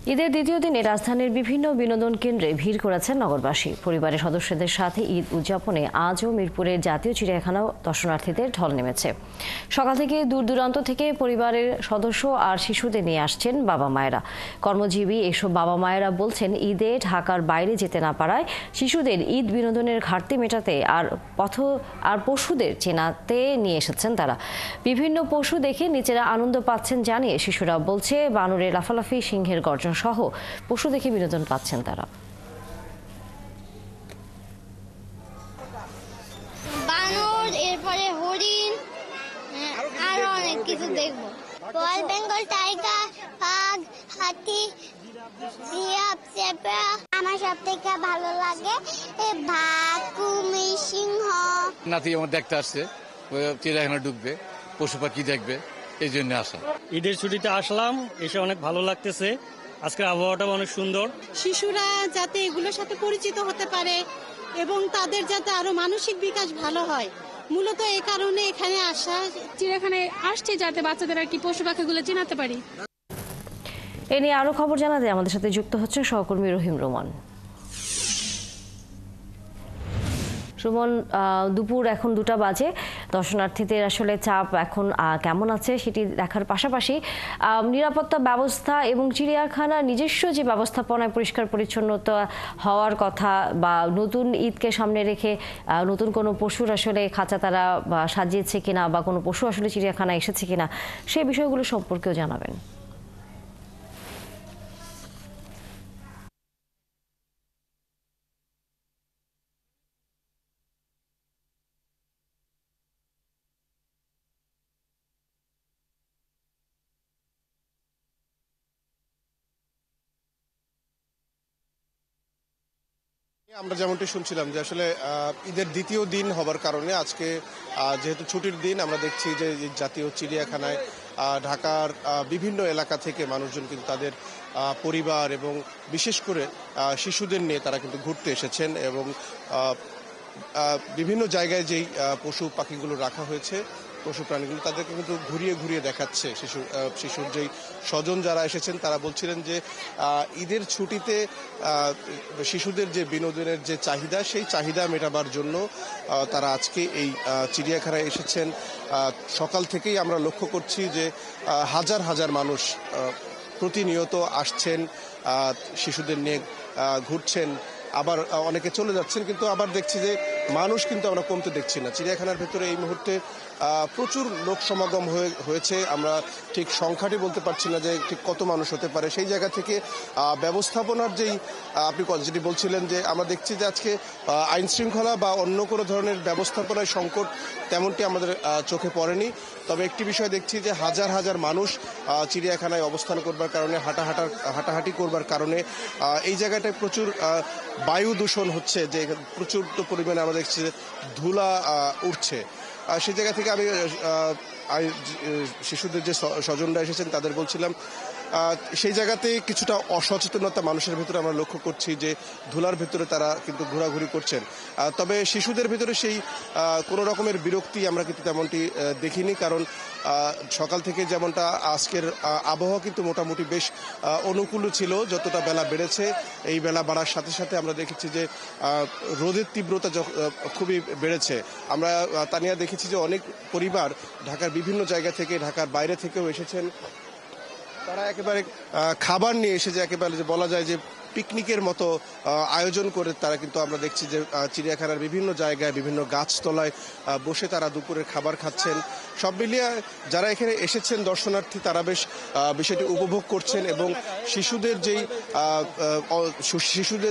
ঈদের দ্বিতীয় দিনে রাজধানীর বিভিন্ন বিনোদন কেন্দ্রে ভিড় করেছেন নগরবাসী। পরিবারের সদস্যদের সাথে ঈদ উদযাপনে আজও মিরপুরের জাতীয় চিড়িয়াখানাও দর্শনার্থীদের ঢল নেমেছে। সকাল থেকে দূর দূরান্ত থেকে পরিবারের সদস্য আর শিশুদের নিয়ে আসছেন বাবা মায়েরা। কর্মজীবী এসব বাবা মায়েরা বলছেন, ঈদে ঢাকার বাইরে যেতে না পারায় শিশুদের ঈদ বিনোদনের ঘাটতি মেটাতে আর পশুদের চেনাতে নিয়ে এসেছেন তারা। বিভিন্ন পশু দেখে নিজেরা আনন্দ পাচ্ছেন জানিয়ে শিশুরা বলছে, বানরের লাফালাফি, সিংহের গর্জন সহ পশু দেখে বিনোদন পাচ্ছেন তারা। বানর, এরপরে হরিণ, আরো অনেক কিছু দেখবো। রয়্যাল বেঙ্গল টাইগার, বাঘ, হাতি, জিরাফ, জেব্রা। আমার সব থেকে ভালো লাগে বাঘ, কুমির, সিংহ। নাতি আমার দেখতে আসছে, চিড়িয়াখানা ঢুকবে, পশু পাখি দেখবে, এই জন্য আসা। ঈদের ছুটিতে আসলাম, এসে অনেক ভালো লাগতেছে। আজকের আবহাওয়াটা অনেক সুন্দর। শিশুরা যাতে এগুলোর সাথে পরিচিত হতে পারে এবং তাদের যাতে আরো মানসিক বিকাশ ভালো হয়, মূলত এই কারণে এখানে আসা। চিড়িয়াখানায় আসছে যাতে বাচ্চাদের আর কি পশু পাখিগুলো চিনাতে পারি। এ নিয়ে আরো খবর জানাতে আমাদের সাথে যুক্ত হচ্ছে সহকর্মী রহিম রোমান। সুমন, দুপুর এখন 2টা বাজে। দর্শনার্থীদের আসলে চাপ এখন কেমন আছে সেটি দেখার পাশাপাশি নিরাপত্তা ব্যবস্থা এবং চিড়িয়াখানার নিজস্ব যে ব্যবস্থাপনায় পরিষ্কার পরিচ্ছন্নতা হওয়ার কথা, বা নতুন ঈদকে সামনে রেখে নতুন কোনো পশুর আসলে খাঁচা তারা সাজিয়েছে কিনা, বা কোনো পশু আসলে চিড়িয়াখানায় এসেছে কিনা, সেই বিষয়গুলো সম্পর্কেও জানাবেন। আমরা যেমনটি শুনছিলাম যে আসলে ঈদের দ্বিতীয় দিন হবার কারণে আজকে যেহেতু ছুটির দিন, আমরা দেখছি যে জাতীয় চিড়িয়াখানায় ঢাকার বিভিন্ন এলাকা থেকে মানুষজন কিন্তু তাদের পরিবার এবং বিশেষ করে শিশুদের নিয়ে তারা কিন্তু ঘুরতে এসেছেন এবং বিভিন্ন জায়গায় যেই পশু পাখিগুলো রাখা হয়েছে, পশু প্রাণীগুলো, তাদেরকে কিন্তু ঘুরিয়ে ঘুরিয়ে দেখাচ্ছে। শিশুর যেই স্বজন যারা এসেছেন তারা বলছিলেন যে ঈদের ছুটিতে শিশুদের যে বিনোদনের যে চাহিদা, সেই চাহিদা মেটাবার জন্য তারা আজকে এই চিড়িয়াখানায় এসেছেন। সকাল থেকেই আমরা লক্ষ্য করছি যে হাজার হাজার মানুষ প্রতিনিয়ত আসছেন, শিশুদের নিয়ে ঘুরছেন, আবার অনেকে চলে যাচ্ছেন, কিন্তু আবার দেখছি যে মানুষ কিন্তু আমরা কমতে দেখছি না। চিড়িয়াখানার ভেতরে এই মুহূর্তে প্রচুর লোক সমাগম হয়েছে। আমরা ঠিক সংখ্যাটি বলতে পারছি না যে ঠিক কত মানুষ হতে পারে। সেই জায়গা থেকে ব্যবস্থাপনার যেই আপনি যেটি বলছিলেন যে আমরা দেখছি যে আজকে আইন শৃঙ্খলা বা অন্য কোনো ধরনের ব্যবস্থাপনায় সংকট তেমনটি আমাদের চোখে পড়েনি। তবে একটি বিষয় দেখছি যে হাজার হাজার মানুষ চিড়িয়াখানায় অবস্থান করবার কারণে, হাঁটাহাঁটি করবার কারণে এই জায়গাটায় প্রচুর বায়ু দূষণ হচ্ছে, যে প্রচুর পরিমাণে আমরা দেখছি যে ধুলা উঠছে। সেই জায়গা থেকে আমি শিশুদের যে স্বজনরা এসেছেন তাদের বলছিলাম, সেই জায়গাতে কিছুটা অসচেতনতা মানুষের ভেতরে আমরা লক্ষ্য করছি, যে ধুলার ভেতরে তারা কিন্তু ঘোরাঘুরি করছেন। তবে শিশুদের ভেতরে সেই কোনো রকমের বিরক্তি আমরা কিন্তু তেমনটি দেখিনি, কারণ সকাল থেকে যেমনটা আজকের আবহাওয়া কিন্তু মোটামুটি বেশ অনুকূল ছিল। যতটা বেলা বেড়েছে, এই বেলা বাড়ার সাথে সাথে আমরা দেখেছি যে রোদের তীব্রতা খুবই বেড়েছে। আমরা তা নিয়ে দেখেছি যে অনেক পরিবার ঢাকার বিভিন্ন জায়গা থেকে, ঢাকার বাইরে থেকেও এসেছেন। তারা একেবারে খাবার নিয়ে এসে, যে একেবারে যে বলা যায় যে পিকনিকের মতো আয়োজন করে তারা কিন্তু আমরা দেখছি যে চিড়িয়াখানার বিভিন্ন জায়গায়, বিভিন্ন গাছতলায় বসে তারা দুপুরের খাবার খাচ্ছেন। সব মিলিয়ে যারা এখানে এসেছেন দর্শনার্থী, তারা বেশ বিষয়টি উপভোগ করছেন এবং শিশুদের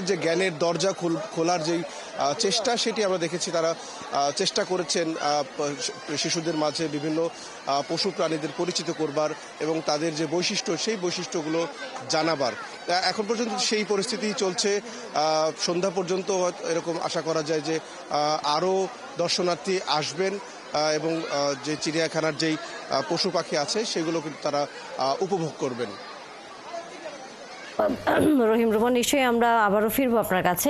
যে জ্ঞানের দরজা খোলার যেই চেষ্টা, সেটি আমরা দেখেছি। তারা চেষ্টা করেছেন শিশুদের মাঝে বিভিন্ন পশু প্রাণীদের পরিচিত করবার এবং তাদের যে বৈশিষ্ট্য, সেই বৈশিষ্ট্যগুলো জানাবার। এখন পর্যন্ত সেই পরিস্থিতি চলছে। সন্ধ্যা পর্যন্ত এরকম আশা করা যায় যে আরও দর্শনার্থী আসবেন এবং যে চিড়িয়াখানার যেই পশু পাখি আছে সেগুলো কিন্তু তারা উপভোগ করবেন। রহিম রোমান, নিশ্চয়ই আমরা আবারও ফিরবো আপনার কাছে।